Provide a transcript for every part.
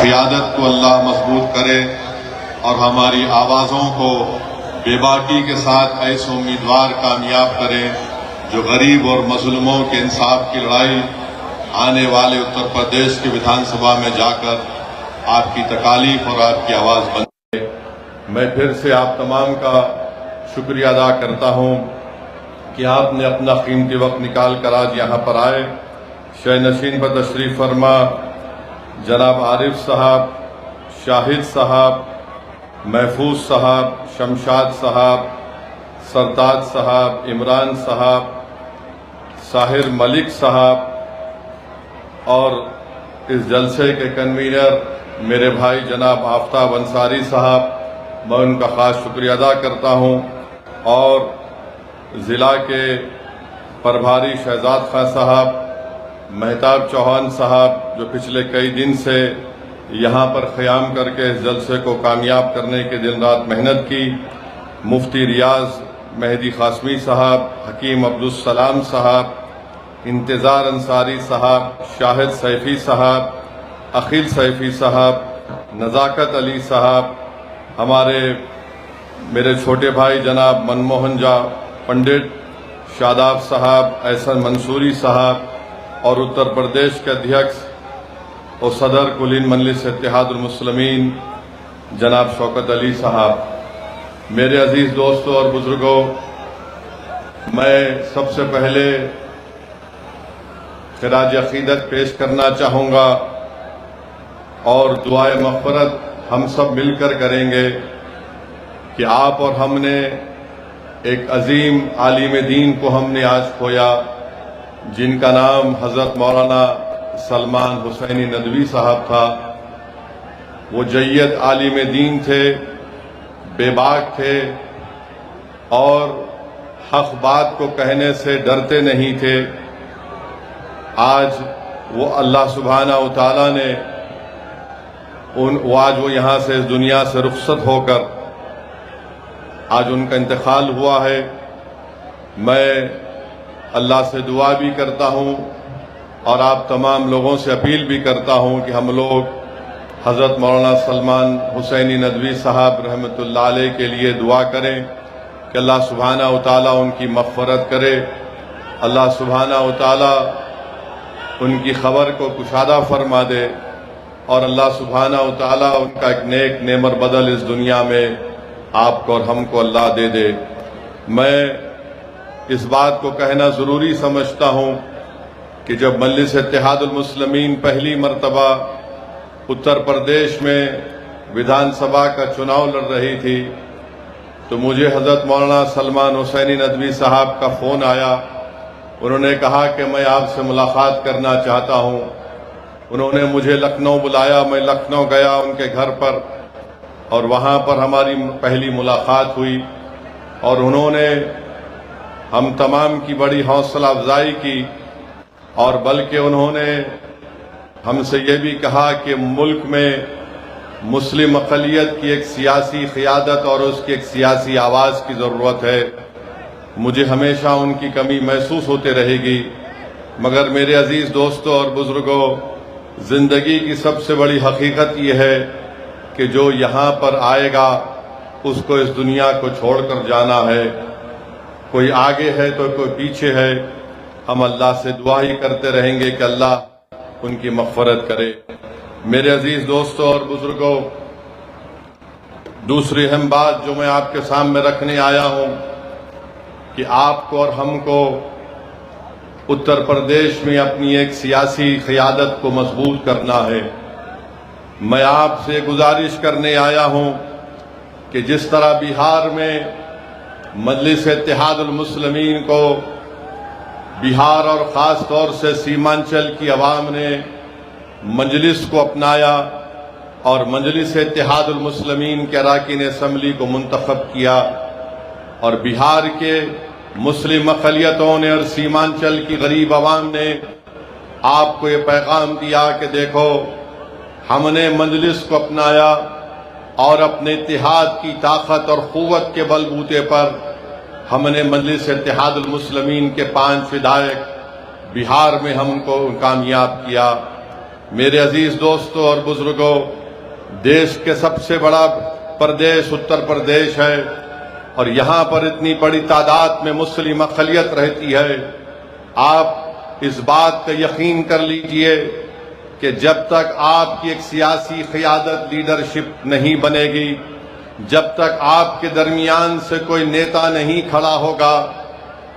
क़ियादत को अल्लाह मजबूत करे और हमारी आवाज़ों को बेबाकी के साथ ऐसे उम्मीदवार कामयाब करें जो गरीब और मजलूमों के इंसाफ की लड़ाई आने वाले उत्तर प्रदेश की विधानसभा में जाकर आपकी तकालीफ और आपकी आवाज़ बने। मैं फिर से आप तमाम का शुक्रिया अदा करता हूँ कि आपने अपना कीमती वक्त निकाल कर आज यहाँ पर आए। शय नशीन पर तशरीफ फरमा जनाब आरिफ साहब, शाहिद साहब, महफूज साहब, शमशाद साहब, सरताज साहब, इमरान साहब, साहिर मलिक साहब और इस जलसे के कन्वीनर मेरे भाई जनाब आफ्ताब अंसारी साहब, मैं उनका ख़ास शुक्रिया अदा करता हूँ। और ज़िला के प्रभारी शहजाद खां साहब, महताब चौहान साहब जो पिछले कई दिन से यहाँ पर क़याम करके इस जलसे को कामयाब करने के दिन रात मेहनत की, मुफ्ती रियाज मेहदी क़ासमी साहब, हकीम अब्दुलसलाम साहब, इंतज़ार अंसारी साहब, शाहिद सैफ़ी साहब, अखिल सैफ़ी साहब, नज़ाकत अली साहब, हमारे मेरे छोटे भाई जनाब मनमोहन जा पंडित, शादाब साहब, एहसन मंसूरी साहब और उत्तर प्रदेश के अध्यक्ष और सदर कुलीन मजलिस इत्तेहादुल मुस्लिमीन जनाब शौकत अली साहब। मेरे अजीज दोस्तों और बुजुर्गों, मैं सबसे पहले खिराज अकीदत पेश करना चाहूँगा और दुआए मग़फ़िरत हम सब मिलकर करेंगे कि आप और हमने एक अजीम आलिम दीन को हमने आज खोया, जिनका नाम हज़रत मौलाना सलमान हुसैनी नदवी साहब था। वो जय्यद आलिम दीन थे, बेबाक थे और हक़ बात को कहने से डरते नहीं थे। आज वो अल्लाह सुब्हाना व तआला ने आज वो यहाँ से इस दुनिया से रुखसत होकर आज उनका इंतकाल हुआ है। मैं अल्लाह से दुआ भी करता हूँ और आप तमाम लोगों से अपील भी करता हूँ कि हम लोग हज़रत मौलाना सलमान हुसैनी नदवी साहब रहमतुल्लाह अलैह के लिए दुआ करें कि अल्लाह सुब्हाना व तआला उनकी मग़फ़िरत करे, अल्लाह सुब्हाना व तआला उनकी खबर को कुशादा फरमा दे और अल्लाह सुब्हाना व तआला उनका एक नेक नेमर बदल इस दुनिया में आपको और हमको अल्लाह दे दे। मैं इस बात को कहना ज़रूरी समझता हूँ कि जब मजलिस इत्तेहादुल मुस्लिमीन पहली मरतबा उत्तर प्रदेश में विधानसभा का चुनाव लड़ रही थी तो मुझे हज़रत मौलाना सलमान हुसैनी नदवी साहब का फ़ोन आया। उन्होंने कहा कि मैं आपसे मुलाकात करना चाहता हूँ। उन्होंने मुझे लखनऊ बुलाया, मैं लखनऊ गया उनके घर पर और वहाँ पर हमारी पहली मुलाकात हुई और उन्होंने हम तमाम की बड़ी हौसला अफजाई की और बल्कि उन्होंने हमसे ये भी कहा कि मुल्क में मुस्लिम अक़लियत की एक सियासी क़ियादत और उसकी एक सियासी आवाज़ की ज़रूरत है। मुझे हमेशा उनकी कमी महसूस होती रहेगी, मगर मेरे अजीज़ दोस्तों और बुज़ुर्गों, ज़िंदगी की सबसे बड़ी हकीकत यह है कि जो यहाँ पर आएगा उसको इस दुनिया को छोड़कर जाना है। कोई आगे है तो कोई पीछे है। हम अल्लाह से दुआ ही करते रहेंगे कि अल्लाह उनकी मग़फ़िरत करे। मेरे अजीज़ दोस्तों और बुज़ुर्गों, दूसरी अहम बात जो मैं आपके सामने रखने आया हूँ कि आपको और हमको उत्तर प्रदेश में अपनी एक सियासी क़ियादत को मजबूत करना है। मैं आपसे गुजारिश करने आया हूँ कि जिस तरह बिहार में मजलिस इत्तेहादुल मुस्लिमीन को बिहार और ख़ास तौर से सीमांचल की आवाम ने मजलिस को अपनाया और मजलिस इत्तेहादुल मुस्लिमीन के अरकान असम्बली को मुंतखब किया और बिहार के मुस्लिम अक़लियतों ने और सीमांचल की गरीब आवाम ने आपको ये पैगाम दिया कि देखो, हमने मजलिस को अपनाया और अपने इत्तेहाद की ताकत और क़ुव्वत के बलबूते पर हमने मजलिस इत्तेहादुल मुस्लिमीन के 5 विधायक बिहार में हमको कामयाब किया। मेरे अजीज दोस्तों और बुजुर्गों, देश के सबसे बड़ा प्रदेश उत्तर प्रदेश है और यहाँ पर इतनी बड़ी तादाद में मुस्लिम अक़लियत रहती है। आप इस बात का यकीन कर लीजिए कि जब तक आपकी एक सियासी क़ियादत लीडरशिप नहीं बनेगी, जब तक आपके दरमियान से कोई नेता नहीं खड़ा होगा,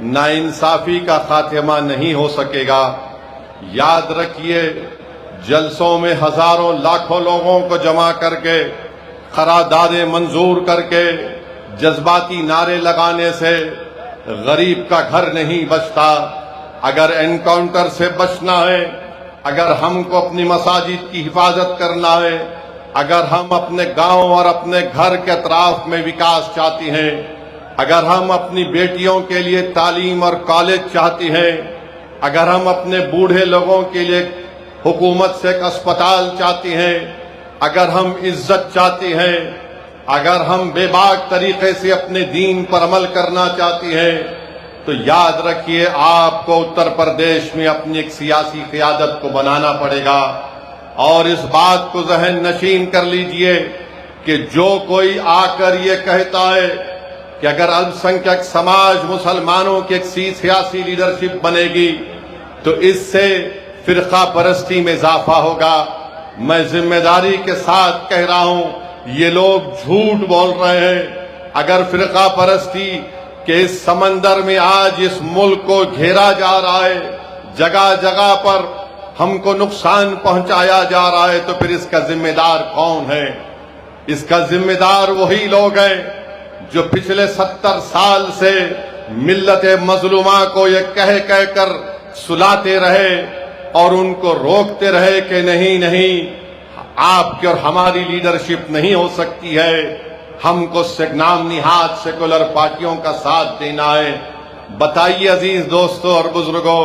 नाइंसाफी का खात्मा नहीं हो सकेगा। याद रखिए, जलसों में हजारों लाखों लोगों को जमा करके करारदादें मंजूर करके जज्बाती नारे लगाने से गरीब का घर नहीं बचता। अगर एनकाउंटर से बचना है, अगर हमको अपनी मसाजिद की हिफाजत करना है, अगर हम अपने गांव और अपने घर के अतराफ में विकास चाहते हैं, अगर हम अपनी बेटियों के लिए तालीम और कॉलेज चाहते हैं, अगर हम अपने बूढ़े लोगों के लिए हुकूमत से एक अस्पताल चाहते हैं, अगर हम इज्जत चाहते हैं, अगर हम बेबाक तरीके से अपने दीन पर अमल करना चाहते हैं, तो याद रखिए आपको उत्तर प्रदेश में अपनी एक सियासी क़ियादत को बनाना पड़ेगा। और इस बात को ज़हन नशीन कर लीजिए कि जो कोई आकर ये कहता है कि अगर अल्पसंख्यक समाज मुसलमानों की एक सियासी लीडरशिप बनेगी तो इससे फिरका परस्ती में इजाफा होगा, मैं जिम्मेदारी के साथ कह रहा हूं, ये लोग झूठ बोल रहे हैं। अगर फिरका परस्ती के इस समंदर में आज इस मुल्क को घेरा जा रहा है, जगह जगह पर हमको नुकसान पहुंचाया जा रहा है, तो फिर इसका जिम्मेदार कौन है? इसका जिम्मेदार वही लोग हैं जो पिछले 70 साल से मिल्लत मजलूमा को ये कह कर सुलाते रहे और उनको रोकते रहे कि नहीं नहीं, आपकी और हमारी लीडरशिप नहीं हो सकती है, हमको नाम निहाद सेकुलर पार्टियों का साथ देना है। बताइए अजीज दोस्तों और बुजुर्गों,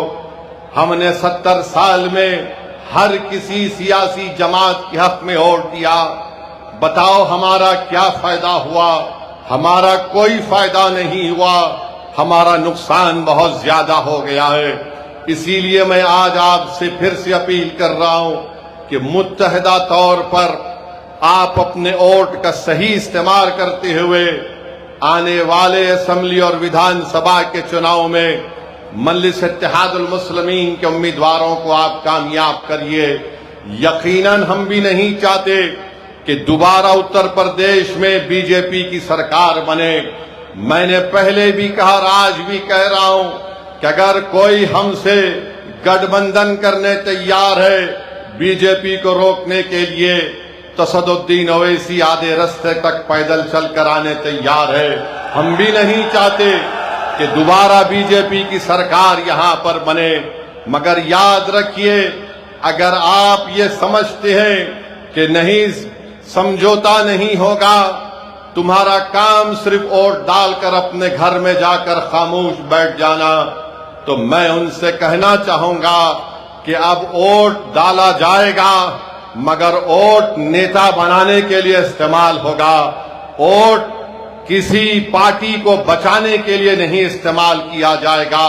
हमने 70 साल में हर किसी सियासी जमात के हक में वोट दिया, बताओ हमारा क्या फायदा हुआ? हमारा कोई फायदा नहीं हुआ, हमारा नुकसान बहुत ज्यादा हो गया है। इसीलिए मैं आज आपसे फिर से अपील कर रहा हूं कि मुत्तहिदा तौर पर आप अपने वोट का सही इस्तेमाल करते हुए आने वाले असेंबली और विधानसभा के चुनाव में मजलिस इत्तेहादुल मुस्लिमीन के उम्मीदवारों को आप कामयाब करिए। यकीनन हम भी नहीं चाहते कि दोबारा उत्तर प्रदेश में बीजेपी की सरकार बने। मैंने पहले भी कहा और आज भी कह रहा हूं कि अगर कोई हमसे गठबंधन करने तैयार है बीजेपी को रोकने के लिए, तो असदुद्दीन ओवैसी आधे रास्ते तक पैदल चलकर आने तैयार है। हम भी नहीं चाहते कि दोबारा बीजेपी की सरकार यहां पर बने। मगर याद रखिए, अगर आप ये समझते हैं कि नहीं समझौता नहीं होगा, तुम्हारा काम सिर्फ वोट डालकर अपने घर में जाकर खामोश बैठ जाना, तो मैं उनसे कहना चाहूंगा कि अब वोट डाला जाएगा मगर वोट नेता बनाने के लिए इस्तेमाल होगा। वोट किसी पार्टी को बचाने के लिए नहीं इस्तेमाल किया जाएगा।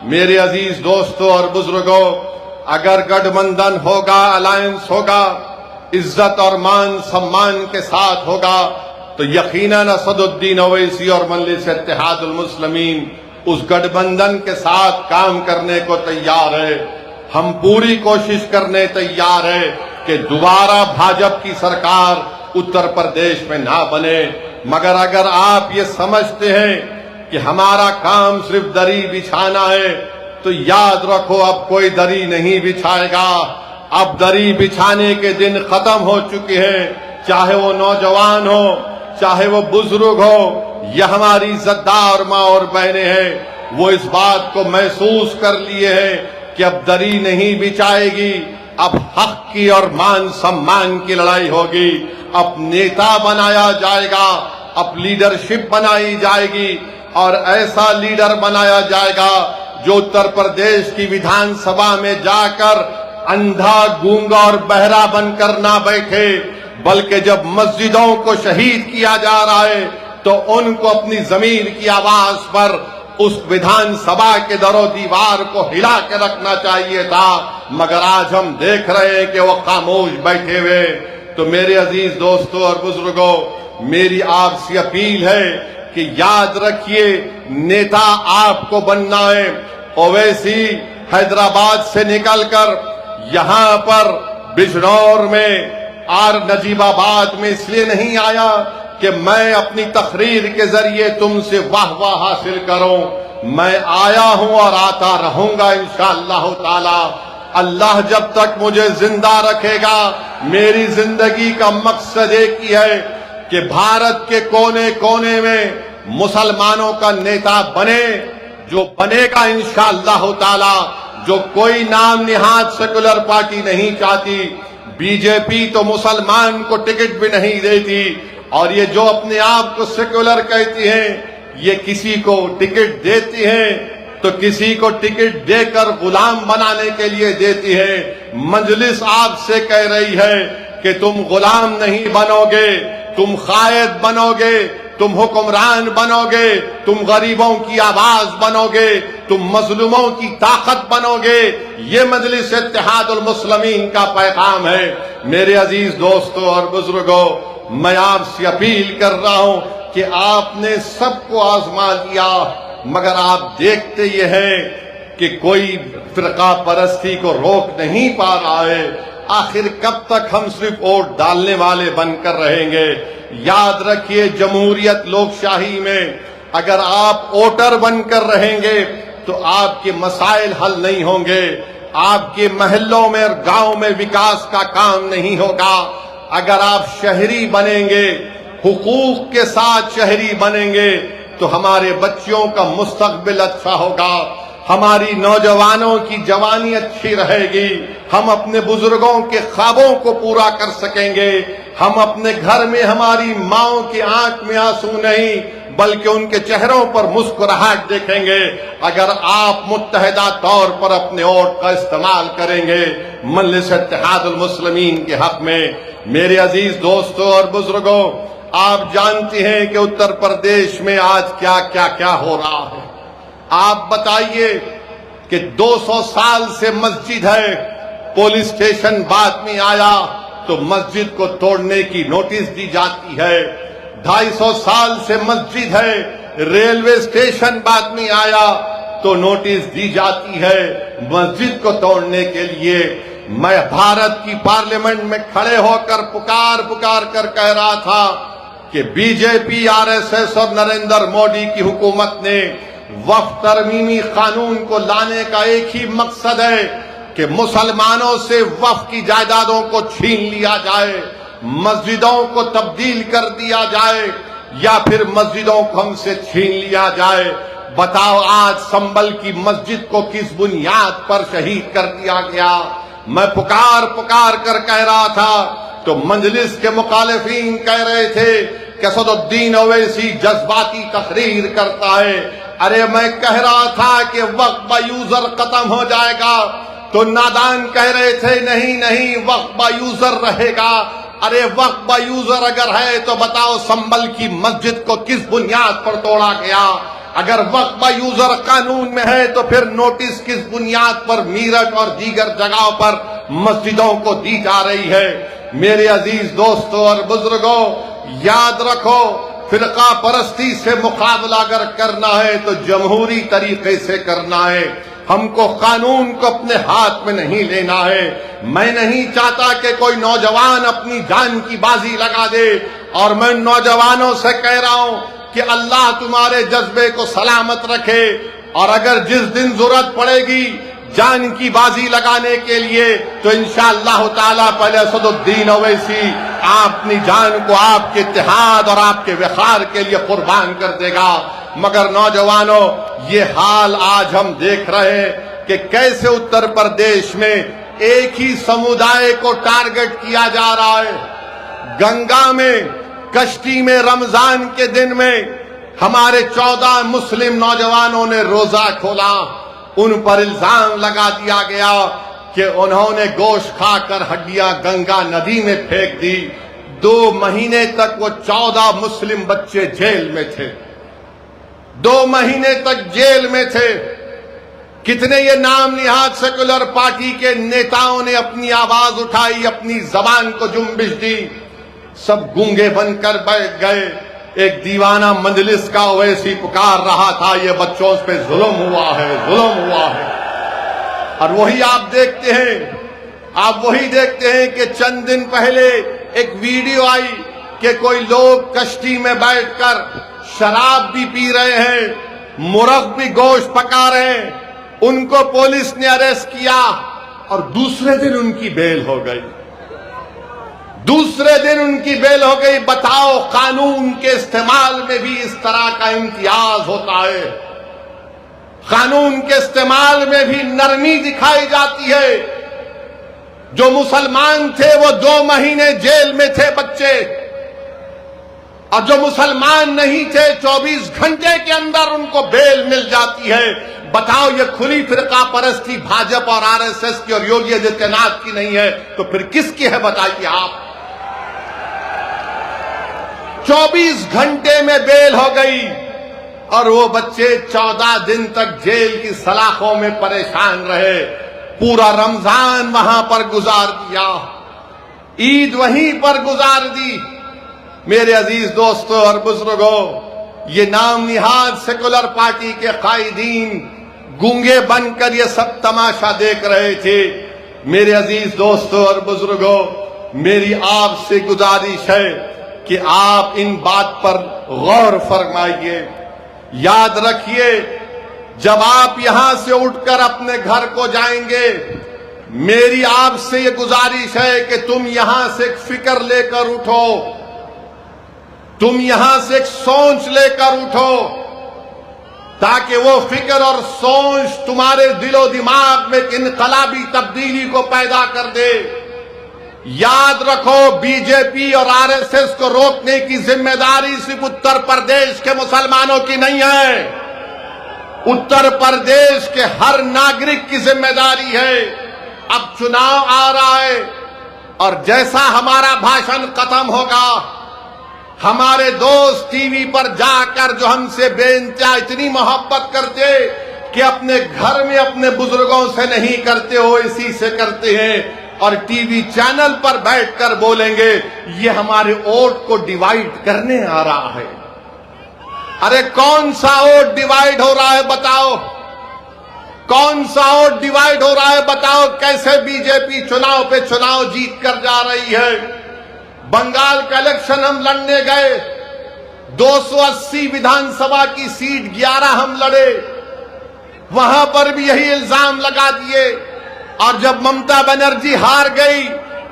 मेरे अजीज दोस्तों और बुजुर्गों, अगर गठबंधन होगा, अलायंस होगा, इज्जत और मान सम्मान के साथ होगा, तो यकीनन असदुद्दीन ओवैसी और मजलिस इत्तेहादुल मुस्लिमीन उस गठबंधन के साथ काम करने को तैयार है। हम पूरी कोशिश करने तैयार है कि दोबारा भाजपा की सरकार उत्तर प्रदेश में ना बने। मगर अगर आप ये समझते हैं कि हमारा काम सिर्फ दरी बिछाना है, तो याद रखो अब कोई दरी नहीं बिछाएगा। अब दरी बिछाने के दिन खत्म हो चुके हैं। चाहे वो नौजवान हो, चाहे वो बुजुर्ग हो, यह हमारी इज्जतदार माँ और बहनें हैं, वो इस बात को महसूस कर लिए हैं कि अब दरी नहीं बिछाएगी, अब हक की और मान सम्मान की लड़ाई होगी। अब नेता बनाया जाएगा, अब लीडरशिप बनाई जाएगी और ऐसा लीडर बनाया जाएगा जो उत्तर प्रदेश की विधानसभा में जाकर अंधा, गूंगा और बहरा बनकर ना बैठे, बल्कि जब मस्जिदों को शहीद किया जा रहा है तो उनको अपनी जमीर की आवाज पर उस विधानसभा के दरो दीवार को हिला के रखना चाहिए था, मगर आज हम देख रहे हैं कि वो खामोश बैठे हुए। तो मेरे अजीज दोस्तों और बुजुर्गों, मेरी आपसे अपील है कि याद रखिए, नेता आपको बनना है। ओवैसी हैदराबाद से निकलकर यहां पर बिजनौर में और नजीबाबाद में इसलिए नहीं आया कि मैं अपनी तकरीर के जरिए तुमसे वाह वाह हासिल करूं। मैं आया हूं और आता रहूंगा इंशाअल्लाह ताला। अल्लाह जब तक मुझे जिंदा रखेगा, मेरी जिंदगी का मकसद एक ही है कि भारत के कोने कोने में मुसलमानों का नेता बने, जो बनेगा इंशाअल्लाह ताला। जो कोई नाम निहाद सेकुलर पार्टी नहीं चाहती, बीजेपी तो मुसलमान को टिकट भी नहीं देती, और ये जो अपने आप को सेकुलर कहती हैं, ये किसी को टिकट देती हैं तो किसी को टिकट देकर गुलाम बनाने के लिए देती है। मजलिस आपसे कह रही है कि तुम गुलाम नहीं बनोगे, तुम कायद बनोगे, तुम हुक्मरान बनोगे, तुम गरीबों की आवाज बनोगे, तुम मजलूमों की ताकत बनोगे। ये मजलिस इत्तेहादुल मुस्लिमीन का पैगाम है। मेरे अजीज दोस्तों और बुजुर्गों, मैं आपसे अपील कर रहा हूं कि आपने सबको आजमा लिया, मगर आप देखते ये हैं कि कोई फिरका परस्ती को रोक नहीं पा रहा है। आखिर कब तक हम सिर्फ वोट डालने वाले बनकर रहेंगे? याद रखिए, जमहूरियत लोकशाही में अगर आप वोटर बनकर रहेंगे तो आपके मसाइल हल नहीं होंगे, आपके महल्लों में और गांव में विकास का काम नहीं होगा। अगर आप शहरी बनेंगे, हुकूक के साथ शहरी बनेंगे, तो हमारे बच्चों का मुस्तकबिल अच्छा होगा, हमारी नौजवानों की जवानी अच्छी रहेगी, हम अपने बुजुर्गों के ख्वाबों को पूरा कर सकेंगे, हम अपने घर में हमारी माओं की आंख में आंसू नहीं बल्कि उनके चेहरों पर मुस्कुराहट देखेंगे अगर आप मुत्तहिदा तौर पर अपने वोट का इस्तेमाल करेंगे मजलिस इत्तेहादुल मुस्लिमीन के हक में। मेरे अजीज दोस्तों और बुजुर्गों, आप जानते हैं कि उत्तर प्रदेश में आज क्या क्या क्या हो रहा है। आप बताइए कि 200 साल से मस्जिद है, पुलिस स्टेशन बाद में आया तो मस्जिद को तोड़ने की नोटिस दी जाती है। 250 साल से मस्जिद है, रेलवे स्टेशन बाद में आया तो नोटिस दी जाती है मस्जिद को तोड़ने के लिए। मैं भारत की पार्लियामेंट में खड़े होकर पुकार कर कह रहा था कि बीजेपी, आरएसएस और नरेंद्र मोदी की हुकूमत ने वक्फ तरमीमी कानून को लाने का एक ही मकसद है कि मुसलमानों से वक्फ की जायदादों को छीन लिया जाए, मस्जिदों को तब्दील कर दिया जाए या फिर मस्जिदों को हमसे छीन लिया जाए। बताओ, आज संभल की मस्जिद को किस बुनियाद पर शहीद कर दिया गया? मैं पुकार कर कह रहा था तो मजलिस के मुखालिफीन कह रहे थे कि असदुद्दीन ओवैसी जज्बाती तकरीर करता है। अरे मैं कह रहा था कि वक्फ बा यूजर खत्म हो जाएगा तो नादान कह रहे थे नहीं वक्फ बा यूजर रहेगा। अरे वक्फ बा यूजर अगर है तो बताओ संभल की मस्जिद को किस बुनियाद पर तोड़ा गया? अगर वक्फ बा यूजर कानून में है तो फिर नोटिस किस बुनियाद पर मीरठ और दीगर जगहों पर मस्जिदों को दी जा रही है? मेरे अजीज दोस्तों और बुजुर्गों, याद रखो, फिरका परस्ती से मुकाबला अगर करना है तो जमहूरी तरीके से करना है। हमको कानून को अपने हाथ में नहीं लेना है। मैं नहीं चाहता कि कोई नौजवान अपनी जान की बाजी लगा दे, और मैं नौजवानों से कह रहा हूं कि अल्लाह तुम्हारे जज्बे को सलामत रखे, और अगर जिस दिन जरूरत पड़ेगी जान की बाजी लगाने के लिए तो इंशाअल्लाह ताला पहले असदुद्दीन ओवैसी अपनी जान को आपके इत्तेहाद और आपके वक़ार के लिए कुर्बान कर देगा। मगर नौजवानों, ये हाल आज हम देख रहे हैं कि कैसे उत्तर प्रदेश में एक ही समुदाय को टारगेट किया जा रहा है। गंगा में कश्ती में रमजान के दिन में हमारे 14 मुस्लिम नौजवानों ने रोजा खोला, उन पर इल्जाम लगा दिया गया कि उन्होंने गोश्त खाकर हड्डियां गंगा नदी में फेंक दी। 2 महीने तक वो 14 मुस्लिम बच्चे जेल में थे। 2 महीने तक जेल में थे। कितने ये नाम निहाद सेकुलर पार्टी के नेताओं ने अपनी आवाज उठाई, अपनी जबान को जुम्बिश दी, सब गूंगे बनकर बैठ गए। एक दीवाना मंजलिस का वैसी पुकार रहा था, ये बच्चों पे जुल्म हुआ है, जुल्म हुआ है। और वही आप देखते हैं कि चंद दिन पहले एक वीडियो आई कि कोई लोग कश्ती में बैठकर शराब भी पी रहे हैं, मुर्ग भी गोश्त पका रहे हैं। उनको पुलिस ने अरेस्ट किया और दूसरे दिन उनकी बेल हो गई। बताओ, कानून के इस्तेमाल में भी इस तरह का इम्तियाज होता है। कानून के इस्तेमाल में भी नरमी दिखाई जाती है। जो मुसलमान थे वो 2 महीने जेल में थे बच्चे, और जो मुसलमान नहीं थे 24 घंटे के अंदर उनको बेल मिल जाती है। बताओ, ये खुली फिरका परस्ती भाजपा और आरएसएस की और योगी आदित्यनाथ की नहीं है तो फिर किसकी है बताइए आप। 24 घंटे में बेल हो गई और वो बच्चे 14 दिन तक जेल की सलाखों में परेशान रहे। पूरा रमजान वहां पर गुजार दिया, ईद वहीं पर गुजार दी। मेरे अजीज दोस्तों और बुजुर्गों, ये नाम निहाद सेकुलर पार्टी के कायदीन गूंगे बनकर ये सब तमाशा देख रहे थे। मेरे अजीज दोस्तों और बुजुर्गों, मेरी आपसे गुजारिश है कि आप इन बात पर गौर फरमाइए। याद रखिए, जब आप यहां से उठकर अपने घर को जाएंगे, मेरी आपसे ये गुजारिश है कि तुम यहां से एक फिक्र लेकर उठो, तुम यहां से एक सोच लेकर उठो, ताकि वो फिक्र और सोच तुम्हारे दिलो दिमाग में एक इनकलाबी तब्दीली को पैदा कर दे। याद रखो, बीजेपी और आरएसएस को रोकने की जिम्मेदारी सिर्फ उत्तर प्रदेश के मुसलमानों की नहीं है, उत्तर प्रदेश के हर नागरिक की जिम्मेदारी है। अब चुनाव आ रहा है और जैसा हमारा भाषण खत्म होगा, हमारे दोस्त टीवी पर जाकर जो हमसे बेइंतहा इतनी मोहब्बत करते कि अपने घर में अपने बुजुर्गों से नहीं करते हो, इसी से करते हैं, और टीवी चैनल पर बैठकर बोलेंगे ये हमारे वोट को डिवाइड करने आ रहा है। अरे कौन सा वोट डिवाइड हो रहा है बताओ, कौन सा वोट डिवाइड हो रहा है बताओ। कैसे बीजेपी चुनाव पे चुनाव जीत कर जा रही है। बंगाल का इलेक्शन हम लड़ने गए, 280 विधानसभा की सीट 11 हम लड़े, वहां पर भी यही इल्जाम लगा दिए। और जब ममता बनर्जी हार गई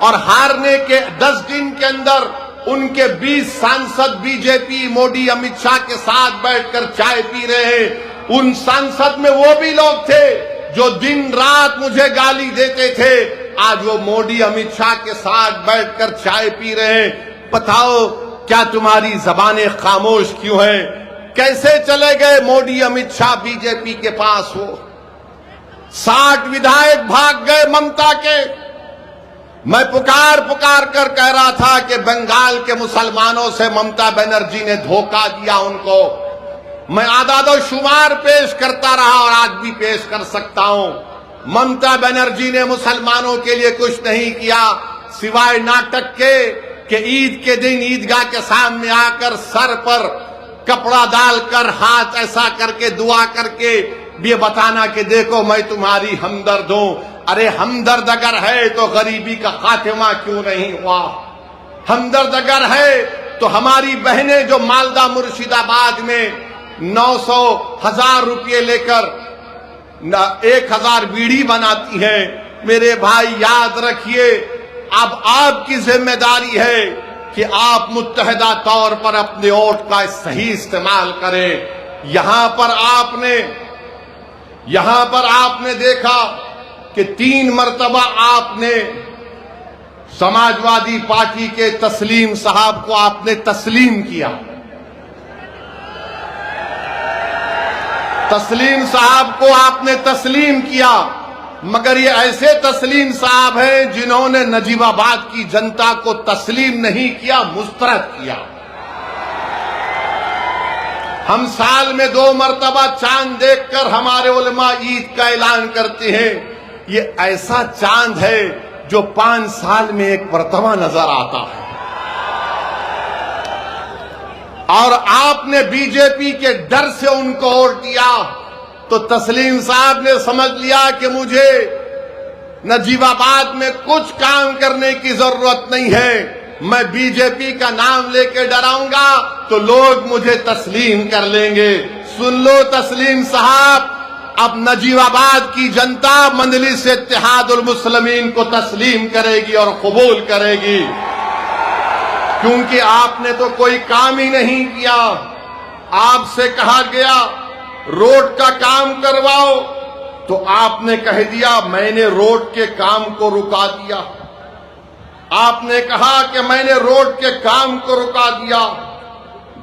और हारने के 10 दिन के अंदर उनके 20 सांसद बीजेपी मोदी अमित शाह के साथ बैठकर चाय पी रहे हैं, उन सांसद में वो भी लोग थे जो दिन रात मुझे गाली देते थे, आज वो मोदी अमित शाह के साथ बैठकर चाय पी रहे हैं। बताओ, क्या तुम्हारी जबानें खामोश क्यों हैं? कैसे चले गए मोदी अमित शाह बीजेपी के पास? हो 60 विधायक भाग गए ममता के। मैं पुकार कर कह रहा था कि बंगाल के मुसलमानों से ममता बनर्जी ने धोखा दिया उनको। मैं आदादो शुमार पेश करता रहा और आज भी पेश कर सकता हूं। ममता बनर्जी ने मुसलमानों के लिए कुछ नहीं किया सिवाय नाटक के कि ईद के दिन ईदगाह के सामने आकर सर पर कपड़ा डालकर हाथ ऐसा करके दुआ करके ये बताना कि देखो मैं तुम्हारी हमदर्द हूं। अरे हमदर्द अगर है तो गरीबी का खात्मा क्यों नहीं हुआ? हमदर्द अगर है तो हमारी बहनें जो मालदा मुर्शिदाबाद में 900,000 रुपये लेकर 1000 बीड़ी बनाती हैं, मेरे भाई याद रखिए, अब आपकी जिम्मेदारी है कि आप मुत्तहिदा तौर पर अपने वोट का सही इस्तेमाल करें। यहां पर आपने देखा कि 3 मरतबा आपने समाजवादी पार्टी के तस्लीम साहब को आपने तस्लीम किया। तस्लीम साहब को आपने तस्लीम किया, मगर ये ऐसे तस्लीम साहब हैं जिन्होंने नजीबाबाद की जनता को तस्लीम नहीं किया, मुस्तरद किया। हम साल में 2 मरतबा चांद देखकर हमारे उलमा ईद का ऐलान करते हैं। ये ऐसा चांद है जो 5 साल में एक मरतबा नजर आता है। और आपने बीजेपी के डर से उनको वोट दिया तो तस्लीम साहब ने समझ लिया कि मुझे नजीबाबाद में कुछ काम करने की जरूरत नहीं है, मैं बीजेपी का नाम लेके डराऊंगा तो लोग मुझे तस्लीम कर लेंगे। सुन लो तस्लीम साहब, अब नजीबाबाद की जनता मजलिस इत्तेहादुल मुस्लिमीन को तस्लीम करेगी और कबूल करेगी, क्योंकि आपने तो कोई काम ही नहीं किया। आपसे कहा गया रोड का काम करवाओ तो आपने कह दिया मैंने रोड के काम को रुका दिया। आपने कहा कि मैंने रोड के काम को रुका दिया।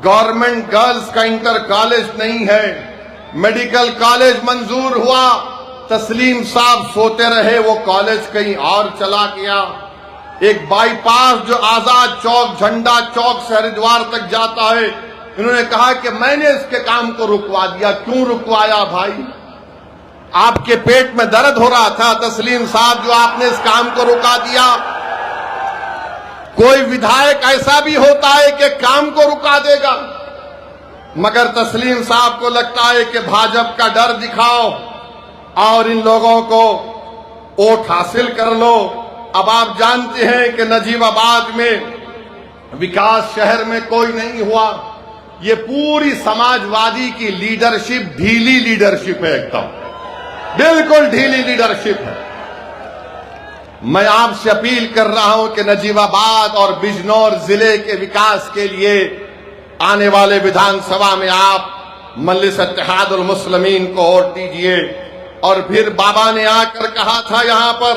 गवर्नमेंट गर्ल्स का इंटर कॉलेज नहीं है, मेडिकल कॉलेज मंजूर हुआ, तस्लीम साहब सोते रहे, वो कॉलेज कहीं और चला गया। एक बाईपास जो आजाद चौक झंडा चौक से हरिद्वार तक जाता है, इन्होंने कहा कि मैंने इसके काम को रुकवा दिया। क्यों रुकवाया भाई? आपके पेट में दर्द हो रहा था तस्लीम साहब, जो आपने इस काम को रुका दिया। कोई विधायक ऐसा भी होता है कि काम को रुका देगा, मगर तस्लीम साहब को लगता है कि भाजपा का डर दिखाओ और इन लोगों को वोट हासिल कर लो। अब आप जानते हैं कि नजीबाबाद में विकास शहर में कोई नहीं हुआ। ये पूरी समाजवादी की लीडरशिप ढीली लीडरशिप है, एकदम बिल्कुल ढीली लीडरशिप है। मैं आपसे अपील कर रहा हूं कि नजीबाबाद और बिजनौर जिले के विकास के लिए आने वाले विधानसभा में आप मजलिस इत्तेहादुल मुस्लिमीन को वोट दीजिए। और फिर बाबा ने आकर कहा था यहां पर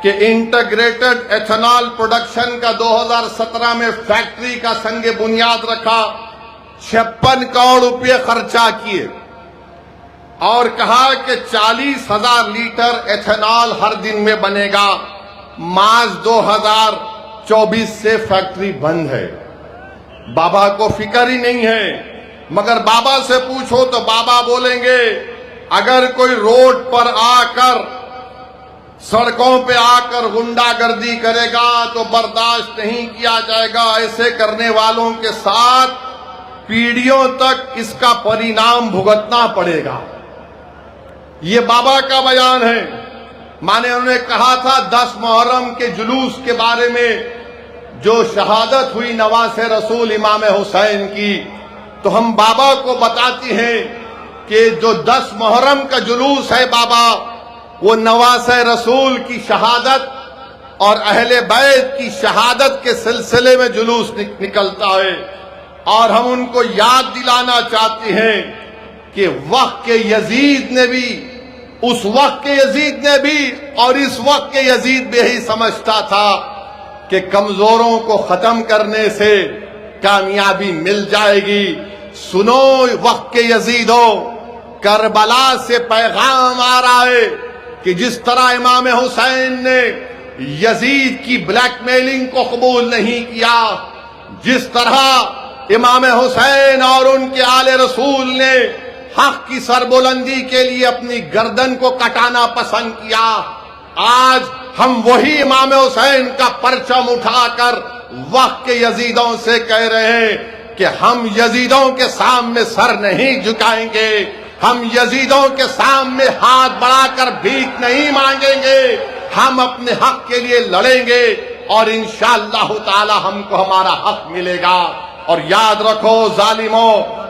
कि इंटीग्रेटेड एथेनॉल प्रोडक्शन का 2017 में फैक्ट्री का संगे बुनियाद रखा, 56 करोड़ रुपये खर्चा किए और कहा कि 40,000 लीटर एथेनॉल हर दिन में बनेगा। मार्च 2024 से फैक्ट्री बंद है। बाबा को फिक्र ही नहीं है, मगर बाबा से पूछो तो बाबा बोलेंगे अगर कोई रोड पर आकर सड़कों पे आकर गुंडागर्दी करेगा तो बर्दाश्त नहीं किया जाएगा। ऐसे करने वालों के साथ पीढ़ियों तक इसका परिणाम भुगतना पड़ेगा। ये बाबा का बयान है। माने उन्होंने कहा था 10 मुहर्रम के जुलूस के बारे में, जो शहादत हुई नवासे रसूल इमाम हुसैन की, तो हम बाबा को बताते हैं कि जो 10 मुहर्रम का जुलूस है बाबा, वो नवासे रसूल की शहादत और अहले बैत की शहादत के सिलसिले में जुलूस निकलता है। और हम उनको याद दिलाना चाहते हैं कि वक्त के यजीद ने भी, उस वक्त के यजीद ने भी और इस वक्त के यजीद भी यही समझता था कि कमजोरों को खत्म करने से कामयाबी मिल जाएगी। सुनो वक्त के यजीदों, करबला से पैगाम आ रहा है कि जिस तरह इमाम हुसैन ने यजीद की ब्लैकमेलिंग को कबूल नहीं किया, जिस तरह इमाम हुसैन और उनके आले रसूल ने हक की सरबुलंदी के लिए अपनी गर्दन को कटाना पसंद किया, आज हम वही इमाम हुसैन का परचम उठाकर वक्त के यजीदों से कह रहे हैं कि हम यजीदों के सामने सर नहीं झुकाएंगे, हम यजीदों के सामने हाथ बढ़ाकर भीख नहीं मांगेंगे, हम अपने हक के लिए लड़ेंगे और इंशाअल्लाह ताला हमको हमारा हक मिलेगा। और याद रखो जालिमों,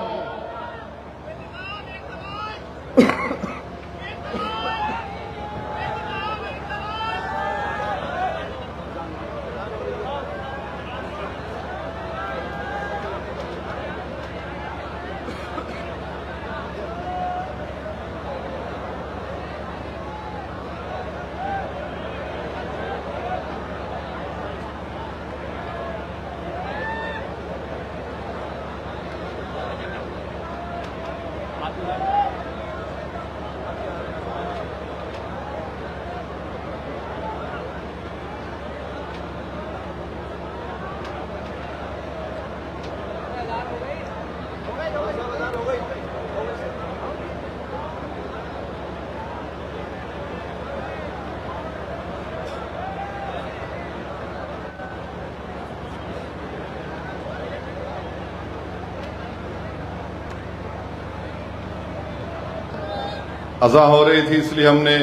अज़ा हो रही थी, इसलिए हमने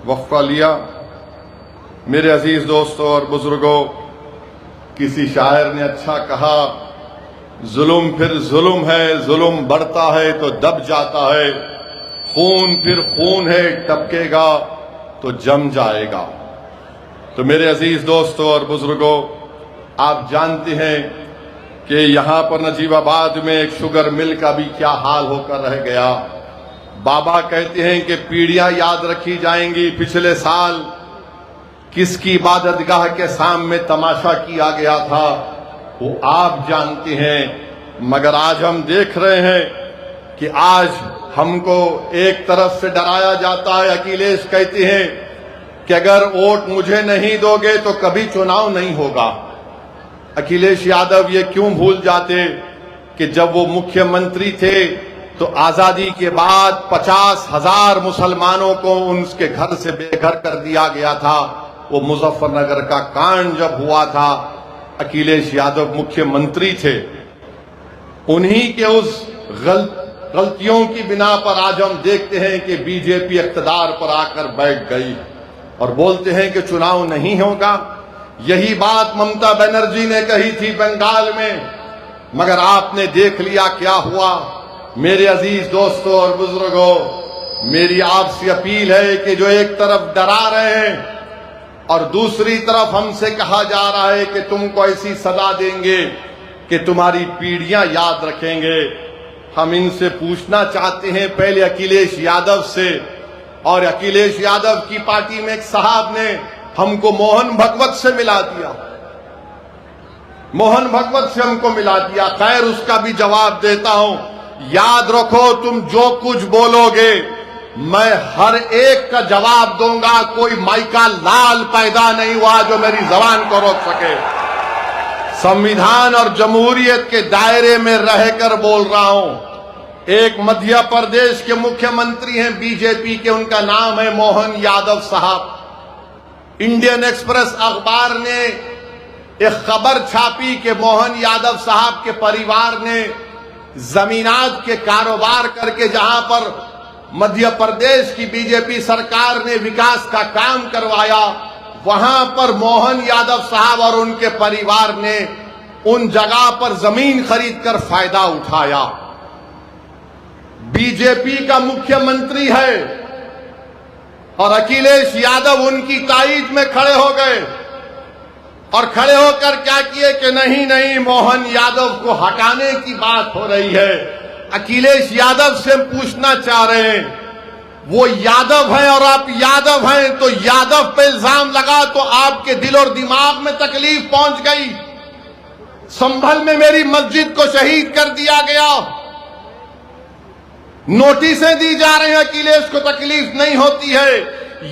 वक्फा लिया। मेरे अजीज दोस्तों और बुजुर्गों, किसी शायर ने अच्छा कहा, जुल्म फिर जुल्म है, जुल्म बढ़ता है तो दब जाता है, खून फिर खून है, टपकेगा तो जम जाएगा। तो मेरे अजीज दोस्तों और बुजुर्गों, आप जानते हैं कि यहां पर नजीबाबाद में एक शुगर मिल का भी क्या हाल होकर रह गया। बाबा कहते हैं कि पीढ़ियां याद रखी जाएंगी, पिछले साल किसकी इबादतगाह के सामने तमाशा किया गया था वो आप जानते हैं। मगर आज हम देख रहे हैं कि आज हमको एक तरफ से डराया जाता है। अखिलेश कहते हैं कि अगर वोट मुझे नहीं दोगे तो कभी चुनाव नहीं होगा। अखिलेश यादव ये क्यों भूल जाते कि जब वो मुख्यमंत्री थे तो आजादी के बाद 50,000 मुसलमानों को उनके घर से बेघर कर दिया गया था। वो मुजफ्फरनगर का कांड जब हुआ था, अखिलेश यादव मुख्यमंत्री थे। उन्हीं के उस गलतियों की बिना पर आज हम देखते हैं कि बीजेपी इख्तिदार पर आकर बैठ गई और बोलते हैं कि चुनाव नहीं होगा। यही बात ममता बनर्जी ने कही थी बंगाल में, मगर आपने देख लिया क्या हुआ। मेरे अजीज दोस्तों और बुजुर्गों, मेरी आपसे अपील है कि जो एक तरफ डरा रहे हैं और दूसरी तरफ हमसे कहा जा रहा है कि तुमको ऐसी सजा देंगे कि तुम्हारी पीढ़ियां याद रखेंगे, हम इनसे पूछना चाहते हैं पहले अखिलेश यादव से। और अखिलेश यादव की पार्टी में एक साहब ने हमको मोहन भगवत से मिला दिया, मोहन भगवत से हमको मिला दिया। खैर, उसका भी जवाब देता हूं। याद रखो, तुम जो कुछ बोलोगे मैं हर एक का जवाब दूंगा। कोई माइका लाल पैदा नहीं हुआ जो मेरी जबान को रोक सके। संविधान और जमहूरियत के दायरे में रहकर बोल रहा हूं। एक मध्य प्रदेश के मुख्यमंत्री हैं बीजेपी के, उनका नाम है मोहन यादव साहब। इंडियन एक्सप्रेस अखबार ने एक खबर छापी कि मोहन यादव साहब के परिवार ने जमीनात के कारोबार करके, जहां पर मध्य प्रदेश की बीजेपी सरकार ने विकास का काम करवाया, वहां पर मोहन यादव साहब और उनके परिवार ने उन जगह पर जमीन खरीदकर फायदा उठाया। बीजेपी का मुख्यमंत्री है और अखिलेश यादव उनकी ताईद में खड़े हो गए और खड़े होकर क्या किए कि नहीं नहीं, मोहन यादव को हटाने की बात हो रही है। अखिलेश यादव से पूछना चाह रहे हैं, वो यादव है और आप यादव हैं, तो यादव पे इल्जाम लगा तो आपके दिल और दिमाग में तकलीफ पहुंच गई। संभल में मेरी मस्जिद को शहीद कर दिया गया, नोटिसें दी जा रही हैं, अखिलेश को तकलीफ नहीं होती है।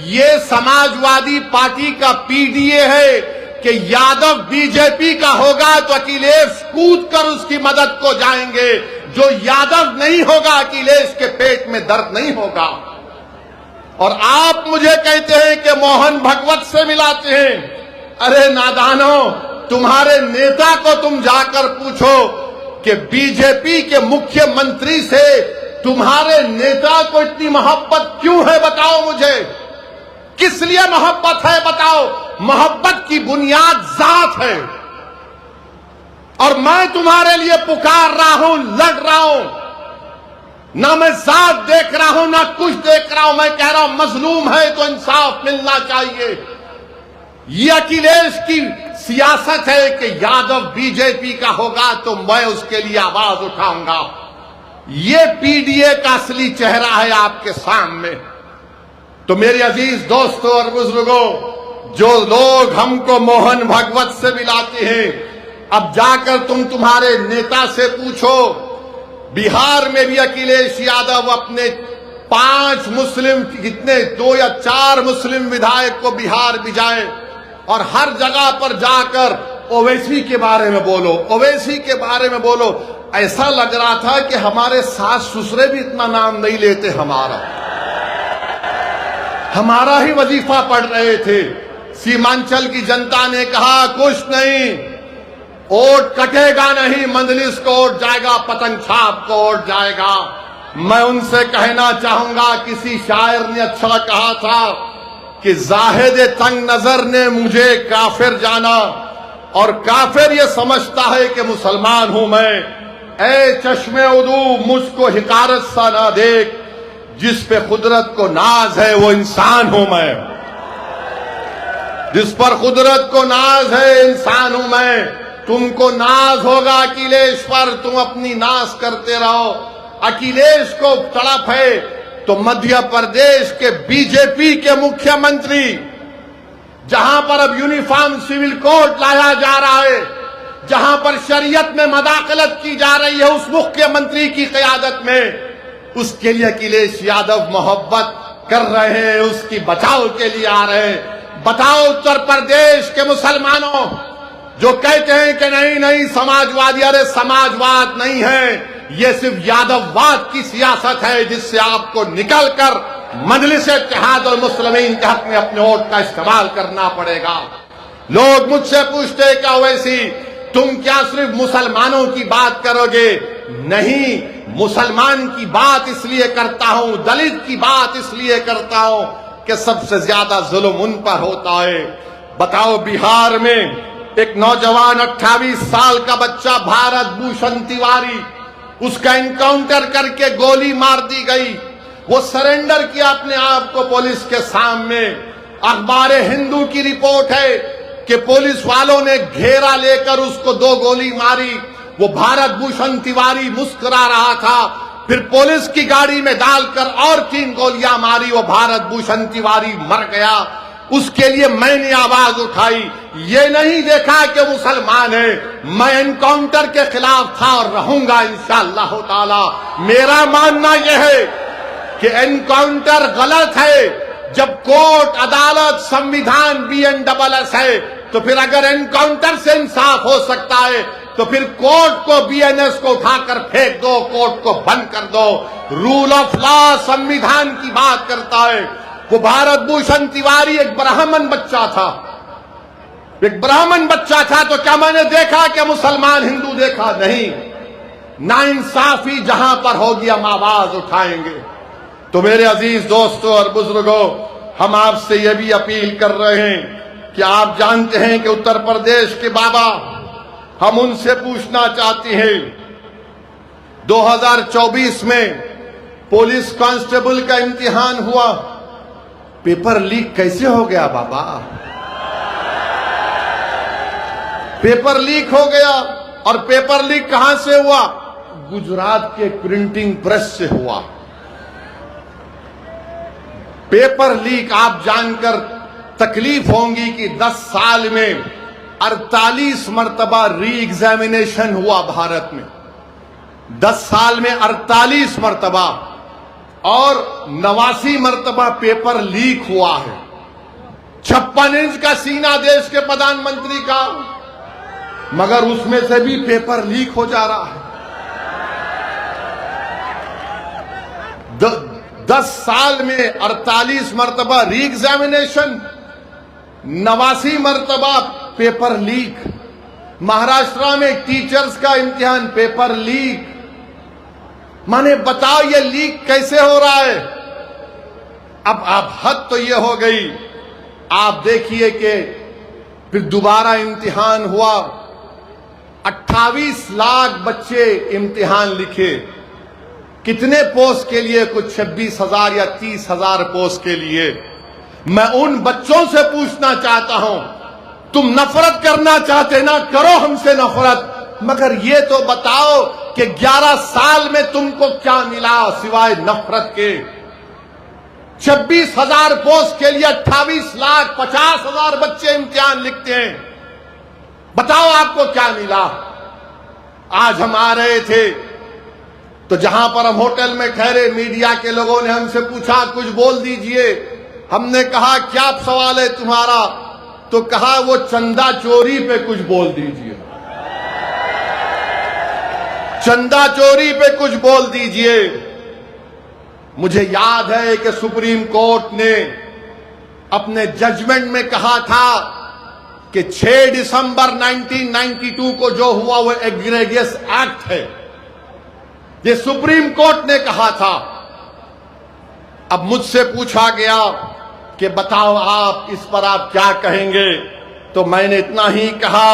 ये समाजवादी पार्टी का पीडीए है कि यादव बीजेपी का होगा तो अखिलेश कूद कर उसकी मदद को जाएंगे। जो यादव नहीं होगा, अखिलेश के पेट में दर्द नहीं होगा। और आप मुझे कहते हैं कि मोहन भगवत से मिलाते हैं। अरे नादानो, तुम्हारे नेता को तुम जाकर पूछो कि बीजेपी के मुख्यमंत्री से तुम्हारे नेता को इतनी मोहब्बत क्यों है, बताओ मुझे। किस लिए मोहब्बत है बताओ। मोहब्बत की बुनियाद जात है। और मैं तुम्हारे लिए पुकार रहा हूं, लड़ रहा हूं। ना मैं जात देख रहा हूं ना कुछ देख रहा हूं। मैं कह रहा हूं मजलूम है तो इंसाफ मिलना चाहिए। ये अखिलेश की सियासत है कि यादव बीजेपी का होगा तो मैं उसके लिए आवाज उठाऊंगा। ये पीडीए का असली चेहरा है आपके सामने। तो मेरे अजीज दोस्तों और बुजुर्गों, जो लोग हमको मोहन भगवत से मिलाते हैं, अब जाकर तुम तुम्हारे नेता से पूछो। बिहार में भी अखिलेश यादव अपने 5 मुस्लिम, कितने 2 या 4 मुस्लिम विधायक को बिहार भिजाए और हर जगह पर जाकर ओवैसी के बारे में बोलो, ओवैसी के बारे में बोलो। ऐसा लग रहा था कि हमारे सास ससुरे भी इतना नाम नहीं लेते, हमारा ही वजीफा पढ़ रहे थे। सीमांचल की जनता ने कहा कुछ नहीं, वोट कटेगा नहीं, मंजलिस को वोट जाएगा, पतंग छाप को वोट जाएगा। मैं उनसे कहना चाहूंगा, किसी शायर ने अच्छा कहा था कि जाहिद तंग नजर ने मुझे काफिर जाना और काफिर ये समझता है कि मुसलमान हूं मैं। ए चश्मे उदू मुझको हिकारत सा ना देख, जिस पे कुदरत को नाज है वो इंसान हूं मैं। जिस पर कुदरत को नाज है इंसान हूं मैं। तुमको नाज होगा अखिलेश पर, तुम अपनी नाज करते रहो। अखिलेश को तड़प है तो मध्य प्रदेश के बीजेपी के मुख्यमंत्री, जहां पर अब यूनिफॉर्म सिविल कोड लाया जा रहा है, जहां पर शरीयत में मदाखलत की जा रही है उस मुख्यमंत्री की क़यादत में, उसके लिए अखिलेश यादव मोहब्बत कर रहे हैं, उसकी बचाव के लिए आ रहे हैं। बताओ उत्तर प्रदेश के मुसलमानों जो कहते हैं कि नहीं नहीं समाजवादी, अरे समाजवाद नहीं है, ये सिर्फ यादववाद की सियासत है जिससे आपको निकलकर मजलिस इत्तेहाद और मुस्लिमीन के हक में अपने वोट का इस्तेमाल करना पड़ेगा। लोग मुझसे पूछते हैं क्या वैसी तुम क्या सिर्फ मुसलमानों की बात करोगे? नहीं, मुसलमान की बात इसलिए करता हूं, दलित की बात इसलिए करता हूं कि सबसे ज्यादा जुल्म उन पर होता है। बताओ बिहार में एक नौजवान 28 साल का बच्चा भारत भूषण तिवारी, उसका इनकाउंटर करके गोली मार दी गई। वो सरेंडर किया अपने आप को पुलिस के सामने। अखबार हिंदू की रिपोर्ट है कि पुलिस वालों ने घेरा लेकर उसको 2 गोली मारी। वो भारत भूषण तिवारी मुस्कुरा रहा था, फिर पुलिस की गाड़ी में डालकर और 3 गोलियां मारी। वो भारत भूषण तिवारी मर गया। उसके लिए मैंने आवाज उठाई, ये नहीं देखा कि मुसलमान है। मैं एनकाउंटर के खिलाफ था और रहूंगा इंशाअल्लाह ताला। मेरा मानना यह है कि एनकाउंटर गलत है। जब कोर्ट, अदालत, संविधान BNSS है तो फिर अगर एनकाउंटर से इंसाफ हो सकता है तो फिर कोर्ट को, BNS को उठाकर फेंक दो, कोर्ट को बंद कर दो। रूल ऑफ लॉ, संविधान की बात करता है। वो भारत भूषण तिवारी एक ब्राह्मण बच्चा था, एक ब्राह्मण बच्चा था। तो क्या मैंने देखा कि मुसलमान हिंदू देखा? नहीं। नाइंसाफी जहां पर होगी हम आवाज उठाएंगे। तो मेरे अजीज दोस्तों और बुजुर्गों, हम आपसे यह भी अपील कर रहे हैं कि आप जानते हैं कि उत्तर प्रदेश के बाबा, हम उनसे पूछना चाहते हैं 2024 में पुलिस कांस्टेबल का इम्तिहान हुआ, पेपर लीक कैसे हो गया बाबा? पेपर लीक हो गया। और पेपर लीक कहां से हुआ? गुजरात के प्रिंटिंग प्रेस से हुआ। पेपर लीक आप जानकर तकलीफ होंगी कि 10 साल में 48 मरतबा री एग्जामिनेशन हुआ भारत में। 10 साल में 48 मरतबा और 89 मरतबा पेपर लीक हुआ है। 56 इंच का सीना देश के प्रधानमंत्री का, मगर उसमें से भी पेपर लीक हो जा रहा है। 10 साल में 48 मरतबा री एग्जामिनेशन, 89 मरतबा पेपर लीक। महाराष्ट्र में टीचर्स का इम्तिहान पेपर लीक। माने बताओ ये लीक कैसे हो रहा है? अब हद तो ये हो गई। आप देखिए कि फिर दोबारा इम्तिहान हुआ। 28 लाख बच्चे इम्तिहान लिखे। कितने पोस्ट के लिए? कुछ 26,000 या 30,000 पोस्ट के लिए। मैं उन बच्चों से पूछना चाहता हूं, तुम नफरत करना चाहते ना, करो हमसे नफरत, मगर ये तो बताओ कि 11 साल में तुमको क्या मिला सिवाय नफरत के? 26,000 पोस्ट के लिए 28 लाख 50,000 बच्चे इम्तिहान लिखते हैं। बताओ आपको क्या मिला? आज हम आ रहे थे तो जहां पर हम होटल में ठहरे, मीडिया के लोगों ने हमसे पूछा कुछ बोल दीजिए। हमने कहा क्या सवाल है तुम्हारा? तो कहा वो चंदा चोरी पे कुछ बोल दीजिए, चंदा चोरी पे कुछ बोल दीजिए। मुझे याद है कि सुप्रीम कोर्ट ने अपने जजमेंट में कहा था कि 6 दिसंबर 1992 को जो हुआ वो एग्रेगियस एक्ट है। ये सुप्रीम कोर्ट ने कहा था। अब मुझसे पूछा गया कि बताओ आप इस पर आप क्या कहेंगे, तो मैंने इतना ही कहा,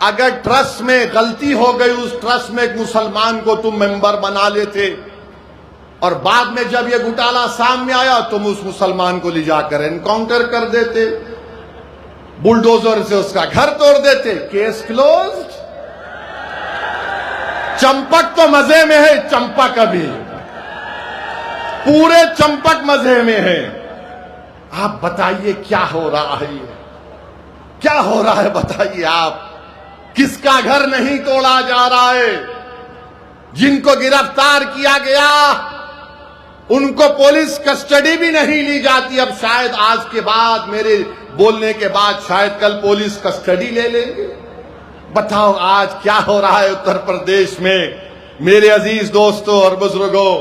अगर ट्रस्ट में गलती हो गई, उस ट्रस्ट में एक मुसलमान को तुम मेंबर बना लेते और बाद में जब ये घोटाला सामने आया तुम उस मुसलमान को ले जाकर एनकाउंटर कर देते, बुलडोजर से उसका घर तोड़ देते, केस क्लोज्ड। चंपक तो मजे में है, चंपक अभी पूरे चंपक मजे में है। आप बताइए क्या हो रहा है, क्या हो रहा है बताइए आप। किसका घर नहीं तोड़ा जा रहा है? जिनको गिरफ्तार किया गया उनको पुलिस कस्टडी भी नहीं ली जाती। अब शायद आज के बाद, मेरे बोलने के बाद शायद कल पुलिस कस्टडी ले लेंगे। बताओ आज क्या हो रहा है उत्तर प्रदेश में। मेरे अजीज दोस्तों और बुजुर्गों,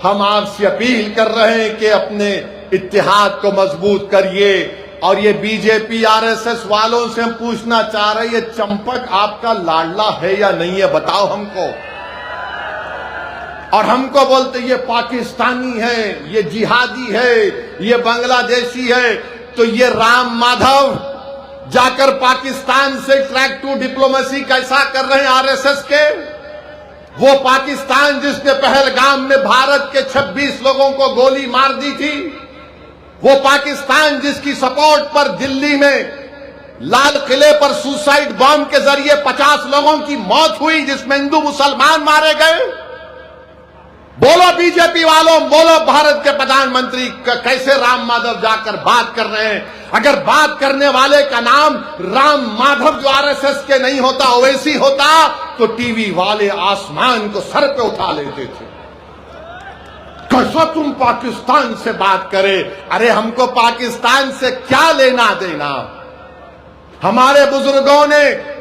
हम आपसे अपील कर रहे हैं कि अपने इत्तेहाद को मजबूत करिए। और ये बीजेपी आरएसएस वालों से हम पूछना चाह रहे हैं, ये चंपक आपका लाडला है या नहीं है, बताओ हमको। और हमको बोलते ये पाकिस्तानी है, ये जिहादी है, ये बांग्लादेशी है। तो ये राम माधव जाकर पाकिस्तान से ट्रैक टू डिप्लोमेसी कैसा कर रहे हैं आरएसएस के? वो पाकिस्तान जिसने पहलगाम में भारत के 26 लोगों को गोली मार दी थी, वो पाकिस्तान जिसकी सपोर्ट पर दिल्ली में लाल किले पर सुसाइड बॉम्ब के जरिए 50 लोगों की मौत हुई, जिसमें हिंदू मुसलमान मारे गए। बोलो बीजेपी वालों, बोलो भारत के प्रधानमंत्री, कैसे राम माधव जाकर बात कर रहे हैं? अगर बात करने वाले का नाम राम माधव जो आरएसएस के नहीं होता, ओवैसी होता, तो टीवी वाले आसमान को सर पे उठा लेते थे। कैसा तुम पाकिस्तान से बात करे? अरे हमको पाकिस्तान से क्या लेना देना। हमारे बुजुर्गों ने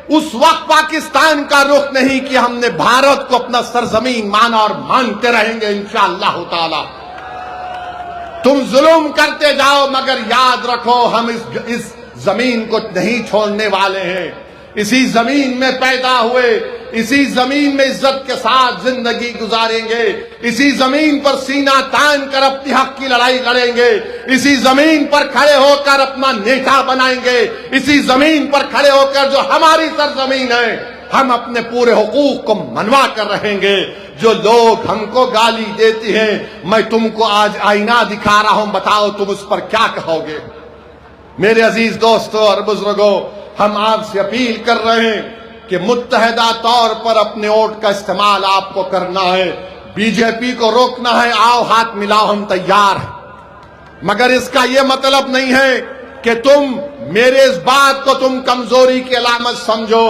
उस वक्त पाकिस्तान का रुख नहीं किया, हमने भारत को अपना सरजमीन माना और मानते रहेंगे इंशाअल्लाह ताला। तुम जुल्म करते जाओ, मगर याद रखो हम इस जमीन को नहीं छोड़ने वाले हैं। इसी जमीन में पैदा हुए, इसी जमीन में इज्जत के साथ जिंदगी गुजारेंगे, इसी जमीन पर सीना तान कर अपनी हक की लड़ाई लड़ेंगे, इसी जमीन पर खड़े होकर अपना नेता बनाएंगे, इसी जमीन पर खड़े होकर जो हमारी सरजमीन है हम अपने पूरे हुकूक को मनवा कर रहेंगे। जो लोग हमको गाली देते हैं, मैं तुमको आज आईना दिखा रहा हूं, बताओ तुम उस पर क्या कहोगे? मेरे अजीज दोस्तों और बुजुर्गों, हम आपसे अपील कर रहे हैं कि मुत्तहदा तौर पर अपने वोट का इस्तेमाल आपको करना है। बीजेपी को रोकना है, आओ हाथ मिलाओ, हम तैयार हैं। मगर इसका यह मतलब नहीं है कि तुम मेरे इस बात को तुम कमजोरी की अलामत समझो।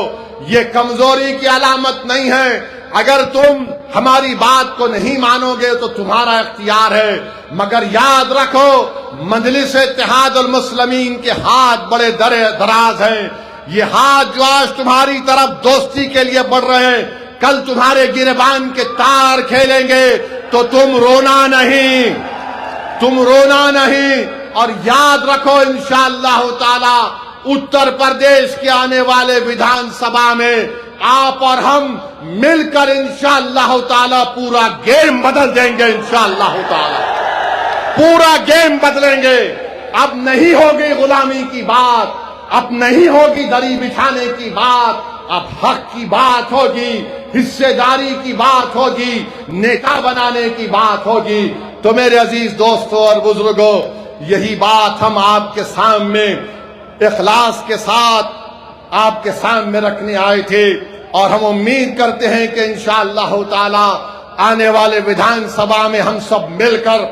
ये कमजोरी की अलामत नहीं है। अगर तुम हमारी बात को नहीं मानोगे तो तुम्हारा इख्तियार है, मगर याद रखो मजलिस इत्तेहाद उल मुस्लिमीन के हाथ बड़े दराज हैं। ये हाथ जो आज तुम्हारी तरफ दोस्ती के लिए बढ़ रहे हैं, कल तुम्हारे गिरबान के तार खेलेंगे तो तुम रोना नहीं, तुम रोना नहीं। और याद रखो इंशाअल्लाह ताला उत्तर प्रदेश के आने वाले विधानसभा में आप और हम मिलकर इंशाअल्लाह ताला पूरा गेम बदल देंगे। इंशाअल्लाह ताला पूरा गेम बदलेंगे। अब नहीं होगी गुलामी की बात, अब नहीं होगी दरी बिछाने की बात, अब हक की बात होगी, हिस्सेदारी की बात होगी, नेता बनाने की बात होगी। तो मेरे अजीज दोस्तों और बुजुर्गों, यही बात हम आपके सामने इखलास के साथ आपके सामने रखने आए थे। और हम उम्मीद करते हैं कि इंशाअल्लाह ताला आने वाले विधानसभा में हम सब मिलकर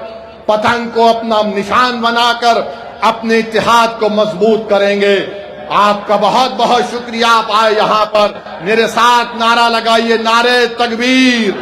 पतंग को अपना निशान बनाकर अपने इत्तेहाद को मजबूत करेंगे। आपका बहुत बहुत शुक्रिया, आप आए यहाँ पर। मेरे साथ नारा लगाइए, नारे तकबीर।